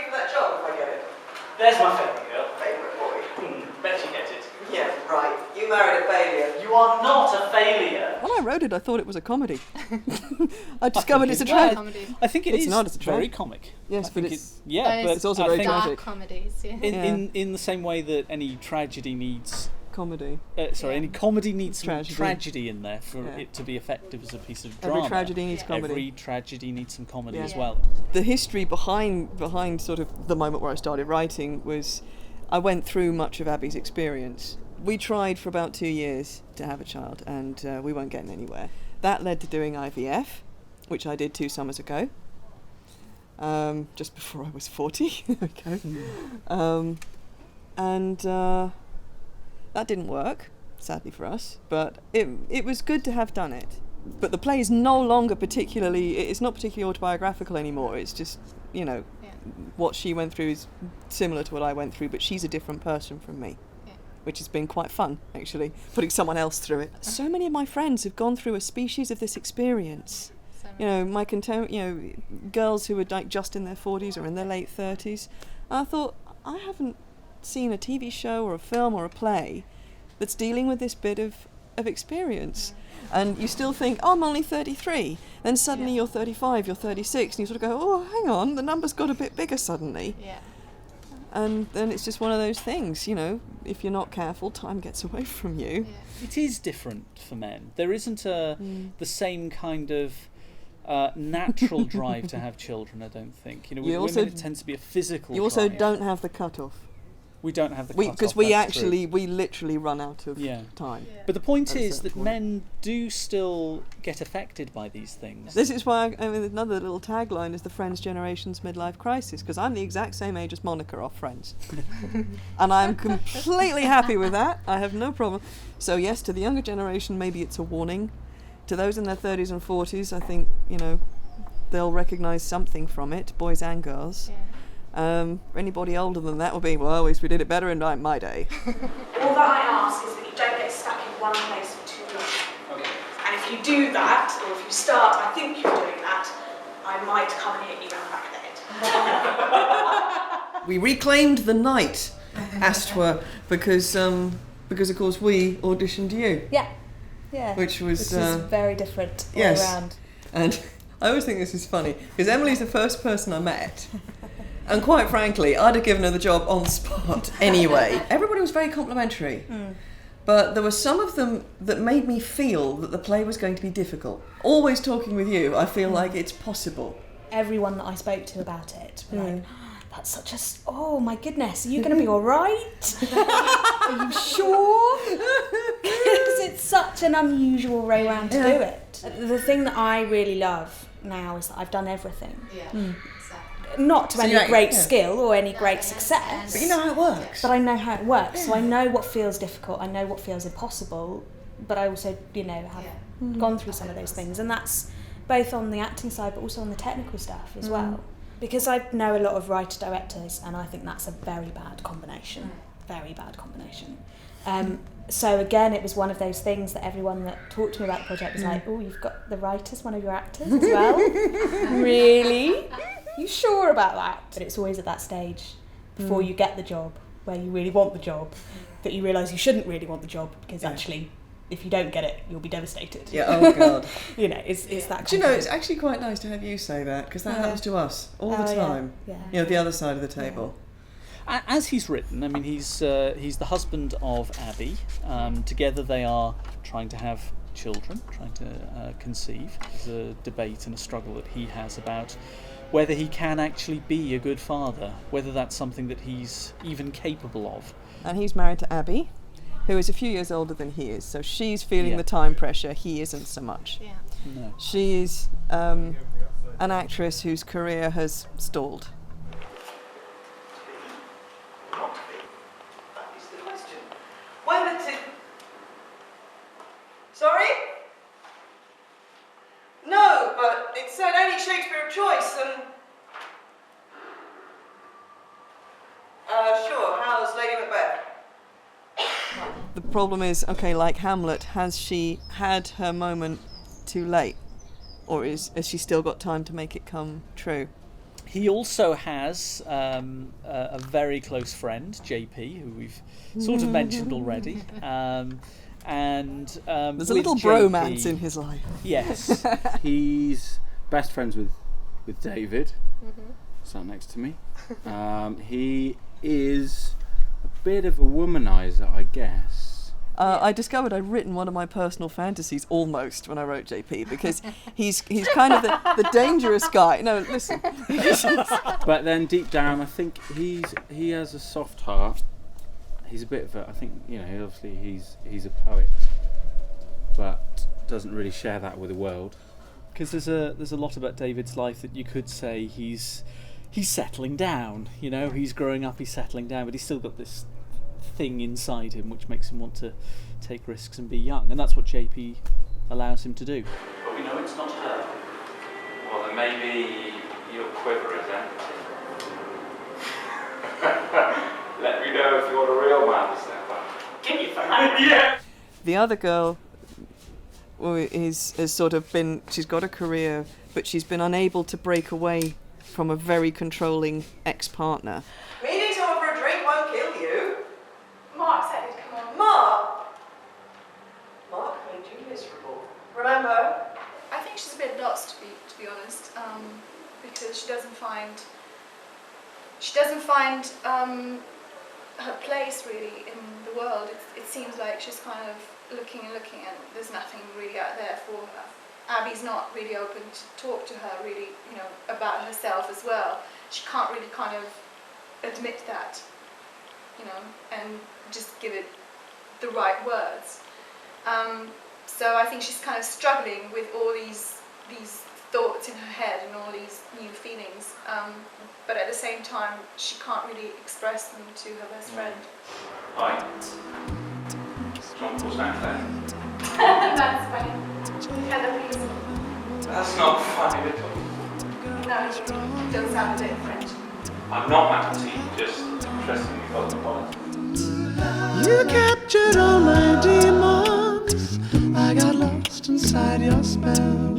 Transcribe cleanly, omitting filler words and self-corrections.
be for that job if I get it? There's my favourite girl. Favourite boy. Bet you get it. Yeah, right. You married a failure. You are not a failure. When I wrote it, I thought it was a comedy. I discovered it's a tragedy. I think it's not. It's a very comic. Yes, but it's but it's also very dark tragic. Comedies. Yeah. In the same way that any tragedy needs comedy. Any comedy needs some Tragedy. tragedy in there for it to be effective as a piece of drama. Every tragedy needs comedy. Every tragedy needs some comedy as Yeah. well. The history behind sort of the moment where I started writing was I went through much of Abby's experience. We tried for about 2 years to have a child and we weren't getting anywhere. That led to doing IVF, which I did 2 summers ago, just before I was 40. Okay. That didn't work, sadly for us, but it was good to have done it. But the play is no longer it's not particularly autobiographical anymore. It's just, what she went through is similar to what I went through, but she's a different person from me, which has been quite fun, actually, putting someone else through it. So many of my friends have gone through a species of this experience. My girls who were like just in their 40s or in their late 30s. And I thought, I haven't seen a TV show or a film or a play that's dealing with this bit of experience. And you still think, oh, I'm only 33. Then suddenly you're 35, you're 36, and you sort of go, oh, hang on, the number's got a bit bigger suddenly. Yeah. And then it's just one of those things, if you're not careful, time gets away from you. Yeah. It is different for men. There isn't the same kind of natural drive to have children, I don't think. Women, it tends to be a physical You also drive. don't have the cut-off. We don't have the cut-off. Because we literally run out of time. Yeah. But the point is that men do still get affected by these things. This is why, another little tagline is the Friends Generation's midlife crisis, because I'm the exact same age as Monica off Friends. And I'm completely happy with that. I have no problem. So yes, to the younger generation, maybe it's a warning. To those in their 30s and 40s, I think, they'll recognise something from it, boys and girls. Yeah. For anybody older than that will be, well, at least we did it better in my day. All that I ask is that you don't get stuck in one place for too long. Okay. And if you do that, or if you start, I think you're doing that, I might come and hit you round the back of the head. We reclaimed the night, as 'twere, because of course we auditioned you. Yeah. Which was very different all yes. around. And I always think this is funny, because Emily's the first person I met. And quite frankly, I'd have given her the job on the spot anyway. Everybody was very complimentary. But there were some of them that made me feel that the play was going to be difficult. Always talking with you, I feel like it's possible. Everyone that I spoke to about it were like, that's such oh my goodness, are you going to be all right? Are you sure? Because it's such an unusual way round to do it. The thing that I really love now is that I've done everything. Yeah. Exactly. Not to any great skill or any great success. But you know how it works. But I know how it works, so I know what feels difficult, I know what feels impossible, but I also, have gone through some of those things, and that's both on the acting side but also on the technical stuff as well. Because I know a lot of writer-directors, and I think that's a very bad combination. Very bad combination. So again, it was one of those things that everyone that talked to me about the project was like, oh, you've got the writer's one of your actors as well? Really? You sure about that? But it's always at that stage, before you get the job, where you really want the job, that you realise you shouldn't really want the job, because actually, if you don't get it, you'll be devastated. Yeah, oh God. It's that. Do you know, it's actually quite nice to have you say that, because that happens to us all the time. Yeah. The other side of the table. As he's written, he's the husband of Abby. Together they are trying to have children, trying to conceive. There's a debate and a struggle that he has about whether he can actually be a good father, whether that's something that he's even capable of. And he's married to Abby, who is a few years older than he is, so she's feeling the time pressure, he isn't so much. Yeah. No. She's an actress whose career has stalled. Not to be. That is the question. When did it... Sorry? No, but it said any Shakespeare of choice, and... Sure, how's Lady Macbeth? The problem is, like Hamlet, has she had her moment too late? Or has she still got time to make it come true? He also has a very close friend, JP, who we've sort of mentioned already. There's a little bromance in his life. Yes. He's best friends with David, sat next to me. He is a bit of a womanizer, I guess. I discovered I'd written one of my personal fantasies almost when I wrote JP, because he's kind of the dangerous guy. No, listen. But then deep down, I think he has a soft heart. He's a bit of a, I think, obviously he's a poet, but doesn't really share that with the world. Because there's a lot about David's life that you could say he's settling down. He's growing up, he's settling down, but he's still got this thing inside him which makes him want to take risks and be young, and that's what JP allows him to do. But we know it's not her. Well, then maybe your quiver is empty. Let me know if you want a real man to step up. Give you for that. Yeah. The other girl has sort of been, she's got a career, but she's been unable to break away from a very controlling ex-partner. Meeting someone for a drink won't kill you. Mark said he'd come on. Mark made you miserable. Remember? I think she's a bit lost, to be honest, because she doesn't find her place really in the world. It seems like she's kind of looking, and there's nothing really out there for her. Abby's not really open to talk to her really, about herself as well. She can't really kind of admit that, and just give it the right words. So I think she's kind of struggling with all these thoughts in her head and all these new feelings, but at the same time she can't really express them to her best friend. Hi. John Paul Stanley. That's funny. Heather, please. That's not funny at all. No, you don't sound a bit French. I'm not mad at you, just interestingly cosmopolitan. You captured all my demons. I got lost inside your spell.